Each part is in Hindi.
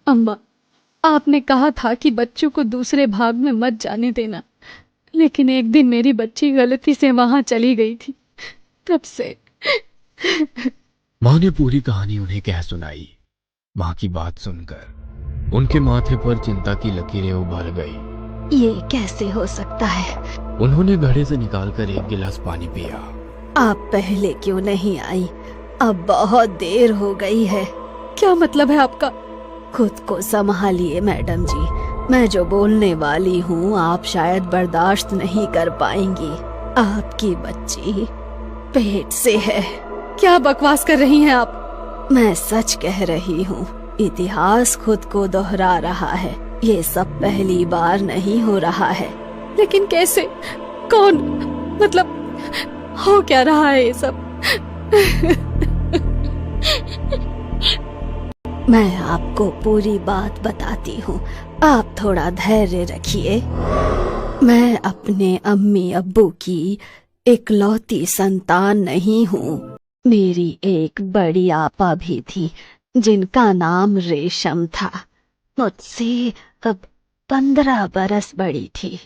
अम्मा, आपने कहा था कि बच्चों को दूसरे भाग में मत जाने देना, लेकिन एक दिन मेरी बच्ची गलती से वहां चली गई थी। तब से माँ ने पूरी कहानी उन्हें कह सुनाई। माँ की बात सुनकर उनके माथे पर चिंता की लकीरें उभर गई। ये कैसे हो सकता है? उन्होंने घड़े से निकालकर एक गिलास पानी पिया। आप पहले क्यों नहीं आई? अब बहुत देर हो गई है। क्या मतलब है आपका? खुद को संभालिए मैडम जी। मैं जो बोलने वाली हूँ आप शायद बर्दाश्त नहीं कर पाएंगी। आपकी बच्ची पेट से है। क्या बकवास कर रही हैं आप? मैं सच कह रही हूँ। इतिहास खुद को दोहरा रहा है। ये सब पहली बार नहीं हो रहा है। लेकिन कैसे? कौन? मतलब हो क्या रहा है ये सब? मैं आपको पूरी बात बताती हूँ। आप थोड़ा धैर्य रखिए। मैं अपने अम्मी अब्बू की इकलौती संतान नहीं हूँ। मेरी एक बड़ी आपा भी थी जिनका नाम रेशम था। मुझसे अब 15 बरस बड़ी थी।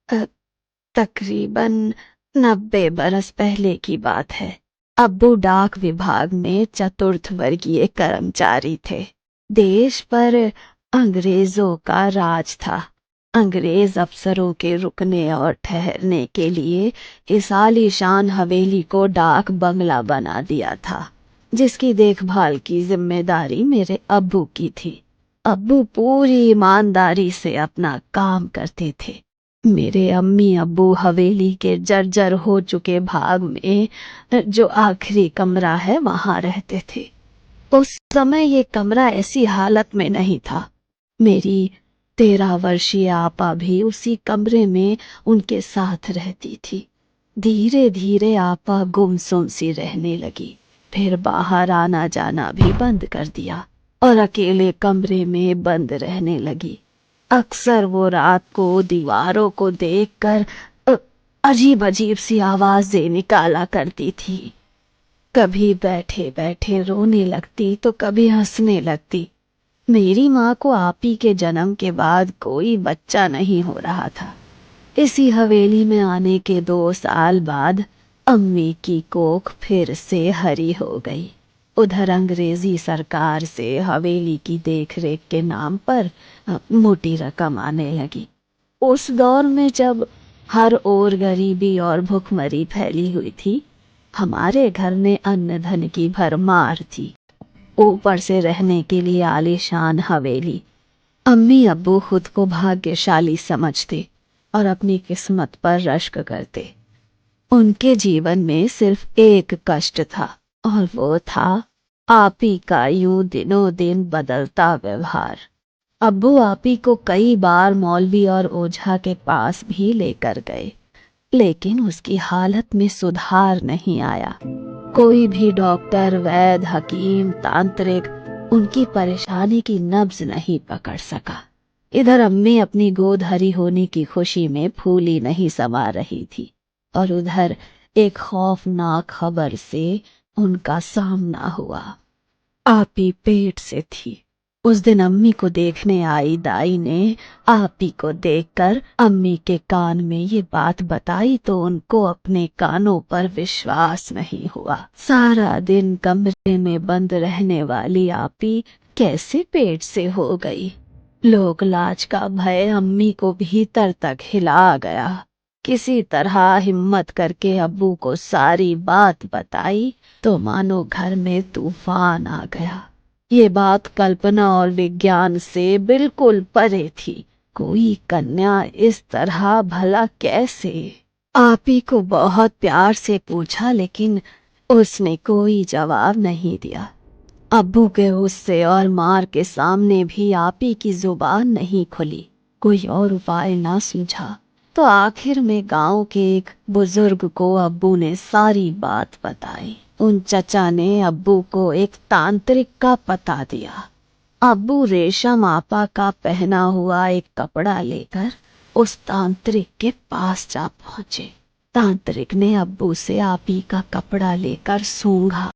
तकरीबन 90 बरस पहले की बात है। अब्बू डाक विभाग में चतुर्थ वर्गीय कर्मचारी थे। देश पर अंग्रेजों का राज था। अंग्रेज अफसरों के रुकने और ठहरने के लिए इस आलीशान हवेली को डाक बंगला बना दिया था, जिसकी देखभाल की जिम्मेदारी मेरे अब्बू की थी। अब्बू पूरी ईमानदारी से अपना काम करते थे। मेरे अम्मी अब्बू हवेली के जर्जर हो चुके भाग में जो आखिरी कमरा है वहां रहते थे। उस समय ये कमरा ऐसी हालत में नहीं था। मेरी 13 वर्षीय आपा भी उसी कमरे में उनके साथ रहती थी। धीरे धीरे आपा गुमसुम सी रहने लगी। फिर बाहर आना जाना भी बंद कर दिया और अकेले कमरे में बंद रहने लगी। अक्सर वो रात को दीवारों को देखकर अजीब अजीब सी आवाजें निकाला करती थी। कभी बैठे बैठे रोने लगती तो कभी हंसने लगती। मेरी माँ को आपी के जन्म के बाद कोई बच्चा नहीं हो रहा था। इसी हवेली में आने के 2 साल बाद अम्मी की कोख फिर से हरी हो गई। उधर अंग्रेजी सरकार से हवेली की देखरेख के नाम पर मोटी रकम आने लगी। उस दौर में जब हर ओर गरीबी और भुखमरी फैली हुई थी, हमारे घर में अन्न धन की भरमार थी। ऊपर से रहने के लिए आलीशान हवेली। अम्मी अब्बू खुद को भाग्यशाली समझते और अपनी किस्मत पर रश्क करते। उनके जीवन में सिर्फ एक कष्ट था और वो था आपी का यूं दिनों दिन बदलता व्यवहार। अब्बू आपी को कई बार मौलवी और ओझा के पास भी लेकर गए, लेकिन उसकी हालत में सुधार नहीं आया। कोई भी डॉक्टर, वैद्य, हकीम, तांत्रिक उनकी परेशानी की नब्ज नहीं पकड़ सका। इधर अम्मी अपनी गोद हरी होने की खुशी में फूली नहीं समा रही थी और उधर एक खौफनाक खबर से उनका सामना हुआ। आपी पेट से थी। उस दिन अम्मी को देखने आई दाई ने आपी को देखकर अम्मी के कान में ये बात बताई तो उनको अपने कानों पर विश्वास नहीं हुआ। सारा दिन कमरे में बंद रहने वाली आपी कैसे पेट से हो गई? लोक लाज का भय अम्मी को भीतर तक हिला गया। किसी तरह हिम्मत करके अब्बू को सारी बात बताई तो मानो घर में तूफान आ गया। ये बात कल्पना और विज्ञान से बिल्कुल परे थी। कोई कन्या इस तरह भला कैसे? आपी को बहुत प्यार से पूछा, लेकिन उसने कोई जवाब नहीं दिया। अब्बू के गुस्से और मार के सामने भी आपी की जुबान नहीं खुली। कोई और उपाय ना सूझा तो आखिर में गांव के एक बुजुर्ग को अब्बू ने सारी बात बताई। उन चचा ने अब्बू को एक तांत्रिक का पता दिया। अब्बू रेशम आपा का पहना हुआ एक कपड़ा लेकर उस तांत्रिक के पास जा पहुंचे। तांत्रिक ने अब्बू से आपी का कपड़ा लेकर सूंघा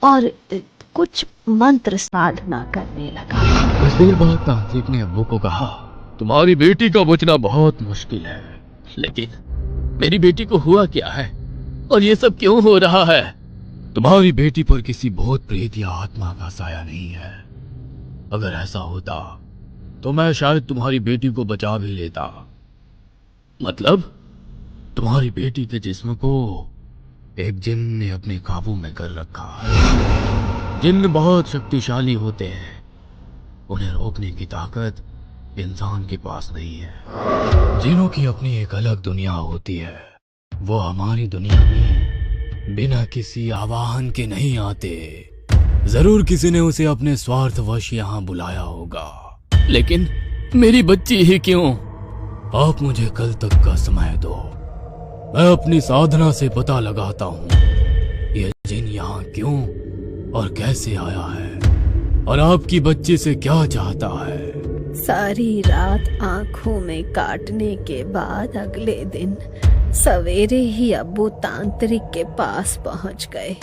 और कुछ मंत्र साधना करने लगा। कुछ देर बाद तांत्रिक ने अब्बू को कहा, तुम्हारी बेटी का बचना बहुत मुश्किल है, लेकिन मेरी बेटी को हुआ क्या है और ये सब क्यों हो रहा है? तुम्हारी बेटी पर किसी भूत प्रेत या आत्मा का साया नहीं है। अगर ऐसा होता तो मैं शायद तुम्हारी बेटी को बचा भी लेता। मतलब तुम्हारी बेटी के जिस्म को एक जिन ने अपने काबू में कर रखा है। जिन्न बहुत शक्तिशाली होते हैं, उन्हें रोकने की ताकत इंसान के पास नहीं है। जिनों की अपनी एक अलग दुनिया होती है, वो हमारी दुनिया में बिना किसी आवाहन के नहीं आते। जरूर किसी ने उसे अपने स्वार्थवश यहाँ बुलाया होगा, लेकिन मेरी बच्ची ही क्यों? आप मुझे कल तक का समय दो, मैं अपनी साधना से पता लगाता हूँ ये जिन यहाँ क्यों और कैसे आया है और आपकी बच्ची से क्या चाहता है। सारी रात आंखों में काटने के बाद अगले दिन सवेरे ही अब्बू तांत्रिक के पास पहुंच गए।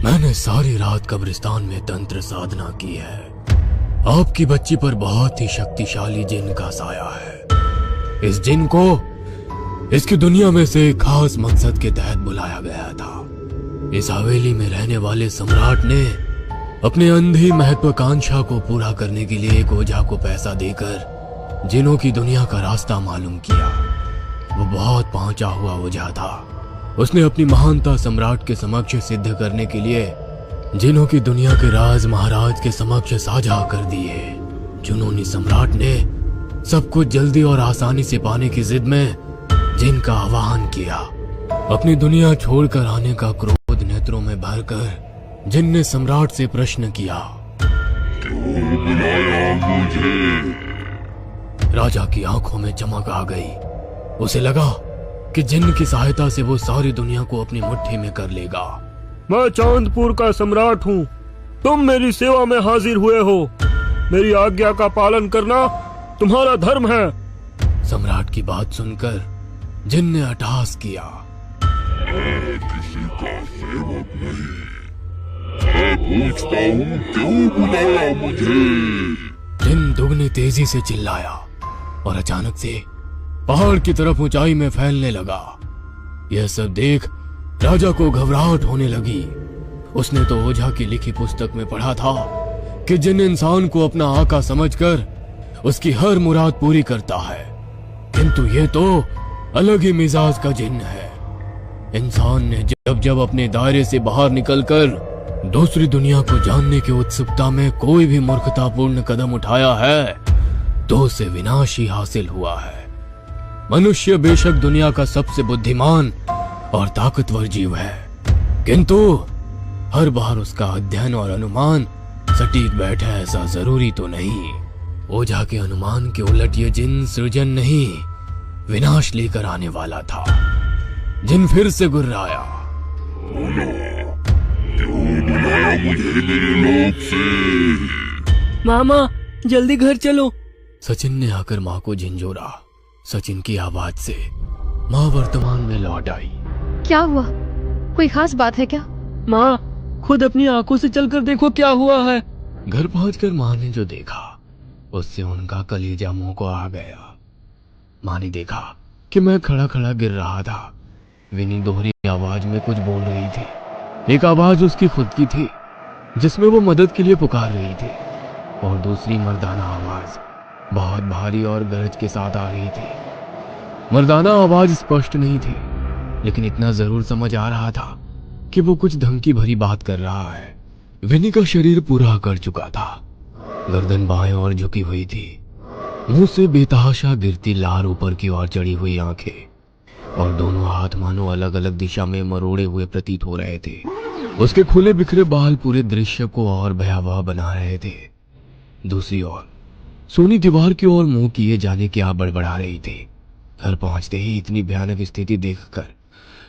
मैंने सारी रात कब्रिस्तान में तंत्र साधना की है। आपकी बच्ची पर बहुत ही शक्तिशाली जिन का साया है। इस जिन को इसकी दुनिया में से एक खास मकसद के तहत बुलाया गया था। इस हवेली में रहने वाले सम्राट ने अपनी अंधी महत्वाकांक्षा को पूरा करने के लिए एक ओझा को पैसा देकर जिनों की दुनिया का रास्ता मालूम किया। वो बहुत पहुंचा हुआ ओझा था। उसने अपनी महानता सम्राट के समक्ष सिद्ध करने के लिए जिनों की दुनिया के राज महाराज के समक्ष साझा कर दिए। जुनूनी सम्राट ने सब कुछ जल्दी और आसानी से पाने की जिद में जिन का आह्वान किया। अपनी दुनिया छोड़कर आने का क्रोध नेत्रों में भरकर जिन ने सम्राट से प्रश्न किया, क्यों बुलाया मुझे? राजा की आंखों में चमक आ गई। उसे लगा कि जिन की सहायता से वो सारी दुनिया को अपनी मुट्ठी में कर लेगा। मैं चांदपुर का सम्राट हूँ, तुम मेरी सेवा में हाजिर हुए हो। मेरी आज्ञा का पालन करना तुम्हारा धर्म है। सम्राट की बात सुनकर जिन ने अट्टहास किया, मैं किसी का सेवक नहीं, मैं पूछता हूँ क्यों बुलाया मुझे? जिन दुगनी तेजी से चिल्लाया और अचानक से पहाड़ की तरफ ऊंचाई में फैलने लगा। यह सब देख राजा को घबराहट होने लगी। उसने तो ओझा की लिखी पुस्तक में पढ़ा था कि जिन इंसान को अपना आका समझकर उसकी हर मुराद पूरी करता है, किंतु ये तो अलग ही मिजाज का जिन है। इंसान ने जब जब अपने दायरे से बाहर निकलकर दूसरी दुनिया को जानने की उत्सुकता में कोई भी मूर्खतापूर्ण कदम उठाया है, तो उसे विनाश ही हासिल हुआ है। मनुष्य बेशक दुनिया का सबसे बुद्धिमान और ताकतवर जीव है, किंतु हर बार उसका अध्ययन और अनुमान सटीक बैठे ऐसा जरूरी तो नहीं। ओझा के अनुमान के उलट ये जिन सृजन नहीं, विनाश लेकर आने वाला था। जिन फिर से गुर्राया, क्यों बुलाया मुझे मेरे लोक से? मामा जल्दी घर चलो। सचिन ने आकर माँ को झिंझोरा। सचिन की आवाज से माँ वर्तमान में लौट आई। क्या हुआ? कोई खास बात है क्या? माँ खुद अपनी आंखों से चलकर देखो क्या हुआ है। घर पहुंचकर माँ ने जो देखा उससे उनका कलेजा मुंह को आ गया। माँ ने देखा कि मैं खड़ा खड़ा गिर रहा था। विनी दोहरी आवाज में कुछ बोल रही थी। एक आवाज उसकी खुद की थी जिसमें वो मदद के लिए पुकार रही थी, और दूसरी मर्दाना आवाज बहुत भारी और गरज के साथ आ रही थी। मर्दाना आवाज स्पष्ट नहीं थी, लेकिन इतना जरूर समझ आ रहा था कि वो कुछ धमकी भरी बात कर रहा है। विनी का शरीर पूरा कर चुका था। गर्दन बाएं और झुकी हुई थी। मुंह से बेतहाशा गिरती लार ऊपर की ओर चढ़ी हुई आंखें, और दोनों हाथ मानो अलग अलग दिशा में मरोड़े हुए प्रतीत हो रहे थे। उसके खुले बिखरे बाल पूरे दृश्य को और भयावह बना रहे थे। दूसरी ओर सोनी दीवार की ओर मुंह किए जाने की आ बड़बड़ा रही थी। घर पहुंचते ही इतनी भयानक स्थिति देखकर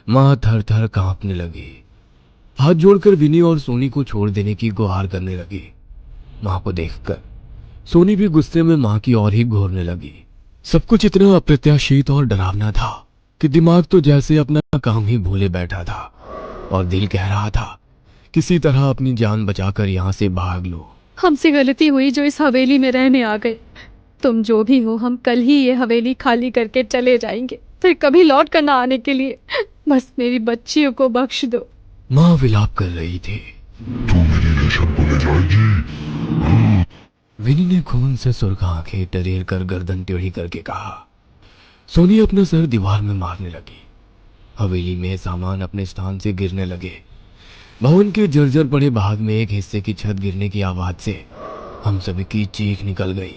मां थर थर कांपने लगी। हाथ जोड़कर विनी और सोनी को छोड़ देने की गुहार करने लगी। मां को देखकर सोनी भी गुस्से में मां की ओर ही घूरने लगी। सब कुछ इतना अप्रत्याशित और डरावना था कि दिमाग तो जैसे अपना काम ही भूले बैठा था, और दिल कह रहा था किसी तरह अपनी जान बचाकर यहाँ से भाग लो। हमसे गलती हुई जो इस हवेली में रहने आ गए। तुम जो भी हो, हम कल ही ये हवेली खाली करके चले जाएंगे, फिर कभी लौट कर ना आने के लिए। बस मेरी बच्चियों को बख्श दो। माँ विलाप कर रही थी। विनी ने खून से सुर्ख आंखें टरेर कर गर्दन टेढ़ी करके कहा। सोनी अपना सर दीवार में मारने लगी। हवेली में सामान अपने स्थान से गिरने लगे। भवन के जर्जर पड़े भाग में एक हिस्से की छत गिरने की आवाज से हम सभी की चीख निकल गई।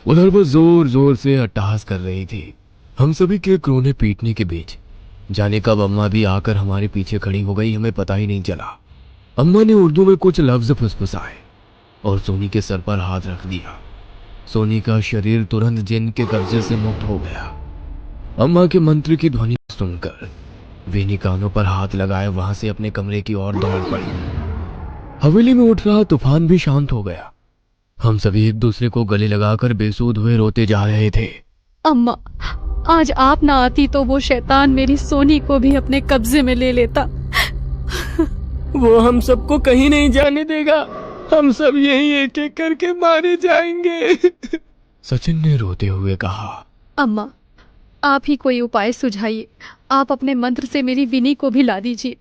उधर वो जोर जोर से अट्टहास कर रही थी। हम सभी के क्रोने पीटने के बीच जाने कब अम्मा भी आकर हमारे पीछे खड़ी हो गई, हमें पता ही नहीं चला। अम्मा ने उर्दू में कुछ लफ्ज फुसफुसाए और सोनी के सर पर हाथ रख दिया। सोनी का शरीर तुरंत जिन के कब्जे से मुक्त हो गया। अम्मा के मंत्र की ध्वनि सुनकर विनी कानों पर हाथ लगाए वहां से अपने कमरे की ओर दौड़ पड़ी। हवेली में उठ रहा तूफान भी शांत हो गया। हम सभी एक दूसरे को गले लगाकर बेसूध हुए रोते जा रहे थे। अम्मा, आज आप ना आती तो वो शैतान मेरी सोनी को भी अपने कब्जे में ले लेता। वो हम सबको कहीं नहीं जाने देगा। हम सब यही एक एक करके मारे जाएंगे। सचिन ने रोते हुए कहा। अम्मा, आप ही कोई उपाय सुझाइए। आप अपने मंत्र से मेरी विनी को भी ला दीजिए।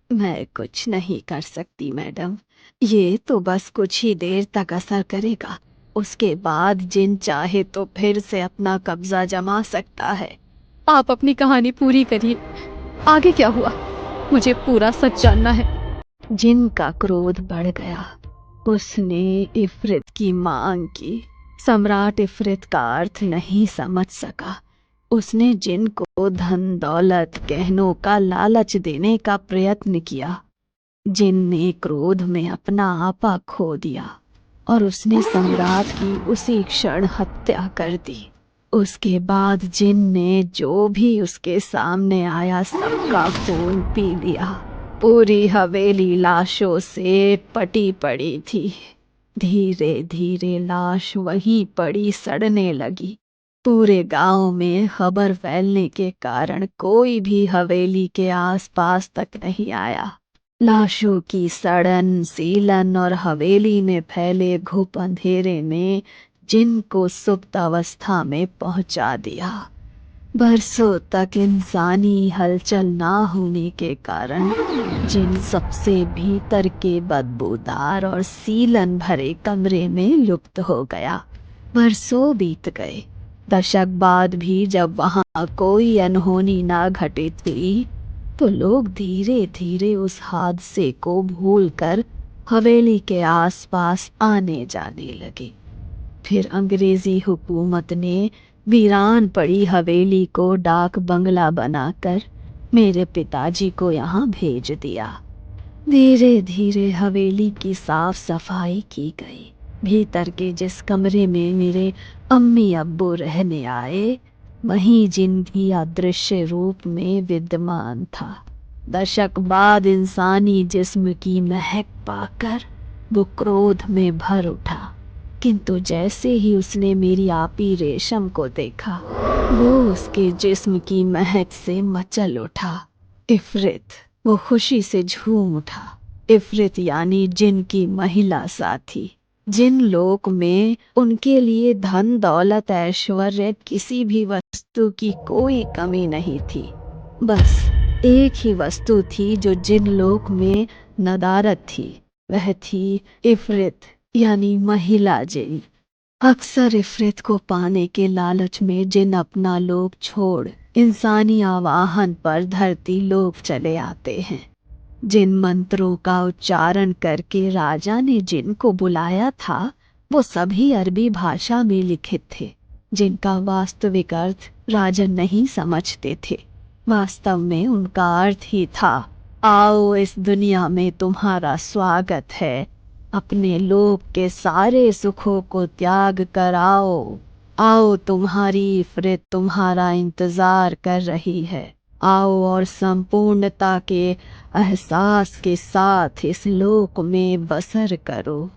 मैं कुछ नहीं कर सकती मैडम, ये तो बस कुछ ही देर तक असर करेगा। उसके बाद जिन चाहे तो फिर से अपना कब्जा जमा सकता है। आप अपनी कहानी पूरी करिए। आगे क्या हुआ, मुझे पूरा सच जानना है। जिन का क्रोध बढ़ गया। उसने इफरित की मांग की। सम्राट इफरित का अर्थ नहीं समझ सका। उसने जिन को धन दौलत गहनों का लालच देने का प्रयत्न किया। जिन ने क्रोध में अपना आपा खो दिया और उसने सम्राट की उसी क्षण हत्या कर दी। उसके बाद जिन ने जो भी उसके सामने आया सबका खून पी लिया। पूरी हवेली लाशों से पटी पड़ी थी। धीरे धीरे लाश वहीं पड़ी सड़ने लगी। पूरे गांव में खबर फैलने के कारण कोई भी हवेली के आसपास तक नहीं आया। लाशों की सड़न सीलन और हवेली में फैले घुप अंधेरे ने जिन को सुप्त अवस्था में पहुंचा दिया। बरसों तक इंसानी हलचल ना होने के कारण जिन सबसे भीतर के बदबूदार और सीलन भरे कमरे में लुप्त हो गया। बरसों बीत गए। दशक बाद भी जब वहां कोई अनहोनी ना घटित हुई तो लोग धीरे धीरे उस हादसे को भूलकर हवेली के आसपास आने जाने लगे। फिर अंग्रेजी हुकूमत ने वीरान पड़ी हवेली को डाक बंगला बनाकर मेरे पिताजी को यहाँ भेज दिया। धीरे धीरे हवेली की साफ सफाई की गई। भीतर के जिस कमरे में मेरे अम्मी अब्बू रहने आए वहीं जिन भी अदृश्य रूप में विद्यमान था। दशक बाद इंसानी जिस्म की महक पाकर वो क्रोध में भर उठा, किंतु जैसे ही उसने मेरी आपी रेशम को देखा वो उसके जिस्म की महक से मचल उठा। इफरित, वो खुशी से झूम उठा। इफरित यानी जिन की महिला साथी। जिन लोक में उनके लिए धन दौलत ऐश्वर्य किसी भी वस्तु की कोई कमी नहीं थी। बस एक ही वस्तु थी जो जिन लोक में नदारत थी, वह थी इफरित यानी महिला जिन। अक्सर इफरित को पाने के लालच में जिन अपना लोक छोड़ इंसानी आवाहन पर धरती लोक चले आते हैं। जिन मंत्रों का उच्चारण करके राजा ने जिन को बुलाया था वो सभी अरबी भाषा में लिखित थे, जिनका वास्तविक अर्थ राजा नहीं समझते थे। वास्तव में उनका अर्थ ही था, आओ इस दुनिया में तुम्हारा स्वागत है, अपने लोक के सारे सुखों को त्याग कर आओ। आओ, तुम्हारी इफरित तुम्हारा इंतजार कर रही है। आओ और संपूर्णता के एहसास के साथ इस लोक में बसर करो।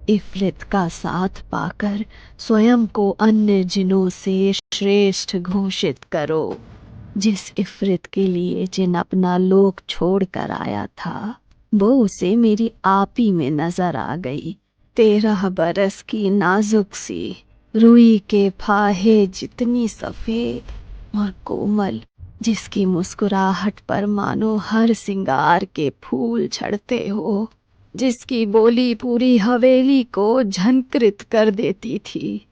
इफरित का साथ पाकर स्वयं को अन्य जिनों से श्रेष्ठ घोषित करो। जिस इफरित के लिए जिन अपना लोक छोड़ कर आया था वो उसे मेरी आपी में नजर आ गई। 13 बरस की नाजुक सी, रुई के फाहे जितनी सफेद और कोमल, जिसकी मुस्कुराहट पर मानो हर सिंगार के फूल झड़ते हो, जिसकी बोली पूरी हवेली को झंकृत कर देती थी,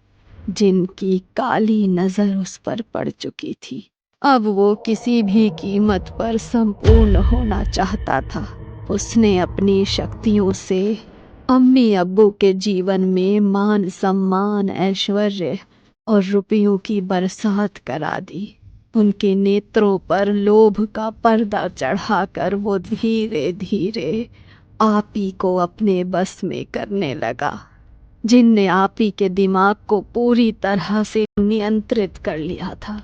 जिनकी काली नजर उस पर पड़ चुकी थी। अब वो किसी भी कीमत पर संपूर्ण होना चाहता था। उसने अपनी शक्तियों से अम्मी अब्बू के जीवन में मान सम्मान, ऐश्वर्य और रुपयों की बरसात करा दी। उनके नेत्रों पर लोभ का पर्दा चढ़ाकर वो धीरे धीरे आपी को अपने बस में करने लगा। जिनने आपी के दिमाग को पूरी तरह से नियंत्रित कर लिया था।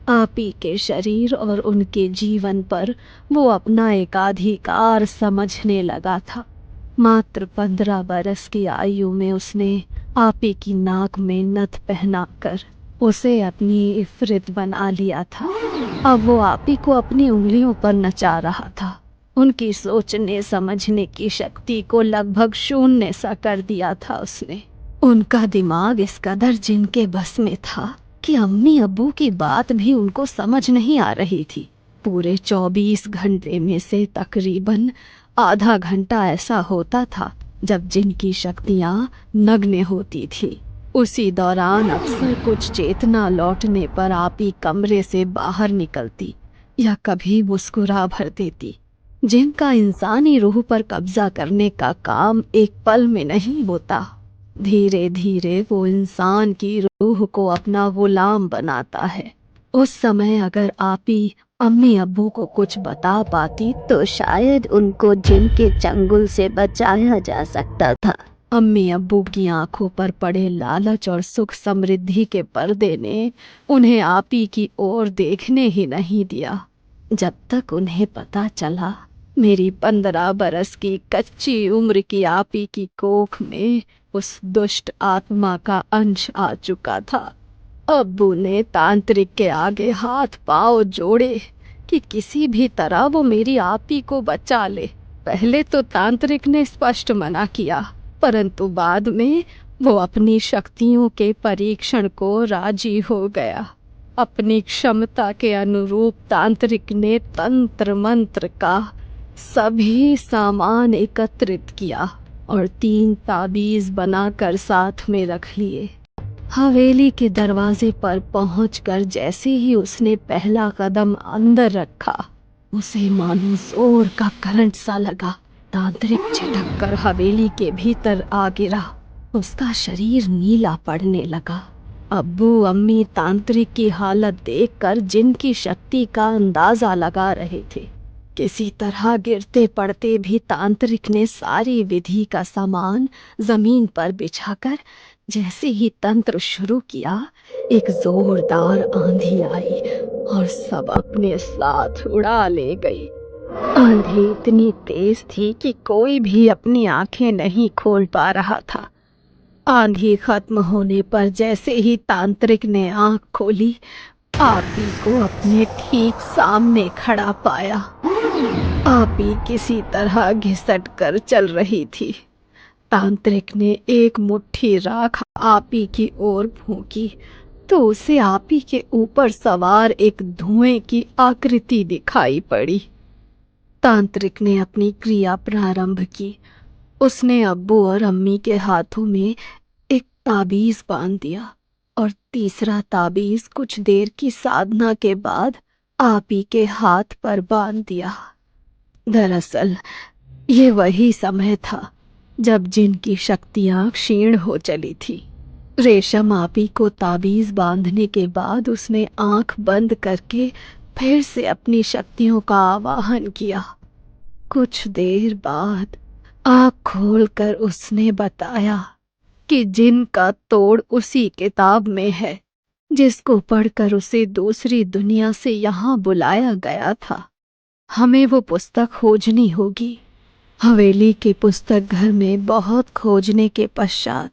आपी के शरीर और उनके जीवन पर वो अपना एकाधिकार समझने लगा था। मात्र 15 बरस की आयु में उसने आपी की नाक में नथ पहनाकर उसे अपनी इफ़्रित बना लिया था। अब वो आपी को अपनी उंगलियों पर नचा रहा था। उनकी सोचने समझने की शक्ति को लगभग शून्य सा कर दिया था उसने। उनका दिमाग इस कदर जिनके बस में था कि अम्मी अब्बू की बात भी उनको समझ नहीं आ रही थी। पूरे 24 घंटे में से तकरीबन आधा घंटा ऐसा होता था जब जिनकी शक्तियां नग्न होती थी। उसी दौरान अक्सर कुछ चेतना लौटने पर आपी कमरे से बाहर निकलती या कभी मुस्कुरा भर देती। जिनका इंसानी रूह पर कब्जा करने का काम एक पल में नहीं होता। धीरे धीरे वो इंसान की रूह को अपना गुलाम बनाता है। उस समय अगर आपी अम्मी अब्बू को कुछ बता पाती तो शायद उनको जिन के चंगुल से बचाया जा सकता था। अम्मी अब्बू की आंखों पर पड़े लालच और सुख समृद्धि के पर्दे ने उन्हें आपी की ओर देखने ही नहीं दिया। जब तक उन्हें पता चला मेरी 15 बरस की कच्ची उम्र की आपी की कोख में उस दुष्ट आत्मा का अंश आ चुका था। अब्बू ने तांत्रिक के आगे हाथ पांव जोड़े कि किसी भी तरह वो मेरी आपी को बचा ले। पहले तो तांत्रिक ने स्पष्ट मना किया, परंतु बाद में वो अपनी शक्तियों के परीक्षण को राजी हो गया। अपनी क्षमता के अनुरूप तांत्रिक ने तंत्र मंत्र का सभी सामान एकत्रित किया और 3 ताबीज बनाकर साथ में रख लिए। हवेली के दरवाजे पर पहुंचकर जैसे ही उसने पहला कदम अंदर रखा, उसे मानो जोर का करंट सा लगा। तांत्रिक झटक कर हवेली के भीतर आ गिरा। उसका शरीर नीला पड़ने लगा। अब्बू अम्मी तांत्रिक की हालत देखकर जिनकी शक्ति का अंदाजा लगा रहे थे। किसी तरह गिरते पड़ते भी तांत्रिक ने सारी विधि का सामान जमीन पर बिछाकर जैसे ही तंत्र शुरू किया, एक जोरदार आंधी आई और सब अपने साथ उड़ा ले गई। आंधी इतनी तेज थी कि कोई भी अपनी आंखें नहीं खोल पा रहा था। आंधी खत्म होने पर जैसे ही तांत्रिक ने आंख खोली, आपी को अपने ठीक सामने खड़ा पाया। आपी किसी तरह घिसट कर चल रही थी। तांत्रिक ने एक मुट्ठी राख आपी की ओर फूंकी तो उसे आपी के ऊपर सवार एक धुएं की आकृति दिखाई पड़ी। तांत्रिक ने अपनी क्रिया प्रारंभ की। उसने अब्बू और अम्मी के हाथों में एक ताबीज बांध दिया और तीसरा ताबीज कुछ देर की साधना के बाद आपी के हाथ पर बांध दिया। दरअसल ये वही समय था जब जिनकी शक्तियां क्षीण हो चली थी। रेशम आपी को ताबीज बांधने के बाद उसने आंख बंद करके फिर से अपनी शक्तियों का आवाहन किया। कुछ देर बाद आंख खोलकर उसने बताया कि जिन का तोड़ उसी किताब में है जिसको पढ़कर उसे दूसरी दुनिया से यहाँ बुलाया गया था। हमें वो पुस्तक खोजनी होगी। हवेली के पुस्तक घर में बहुत खोजने के पश्चात